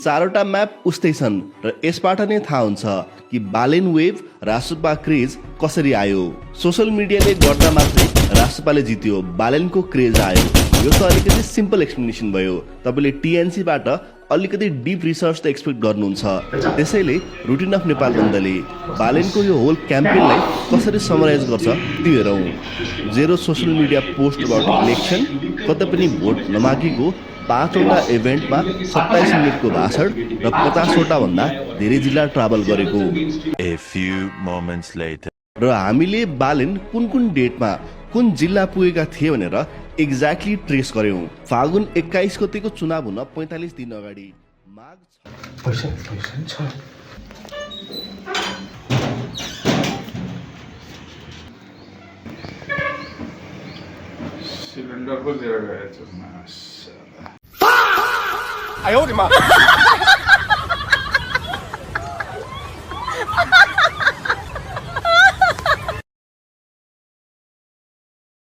चारवटा म्याप उस्तै छन् र यसबाट नै थाहा हुन्छ कि बालेन वेभ रासुपा क्रेज कसरी आयो। सोशल मिडियाले गर्दा मात्रै रासुपाले जित्यो, बालेनको क्रेज आयो। यो त अलिकति सिम्पल एक्सप्लेनेसन भयो। तपाईले टिएनसीबाट अलिकति डिप रिसर्च त एक्सपेक्ट गर्नुहुन्छ। त्यसैले रुटिन अफ नेपाल बन्दले बालेनको यो होल क्याम्पेनलाई कसरी समराइज गर्छ त्यो हेरौँ। Zero social media post about election, कतै पनि भोट नमागेको, 5वटा इभेन्टमा 27 मिनेटको भाषण र 50वटा भन्दा धेरै जिल्ला ट्राभल गरेको। A few moments later. र हामीले बालेन कुन कुन डेटमा कुन जिल्ला पुगेका थिए भनेर एक्ज्याक्टली ट्रेस गर्यौं। फागुन 21 गतेको चुनाव हुन 45 दिन अगाडि माघ पैसा छ। सिलिन्डर पो लिएर गएछ। 哎呦我的妈！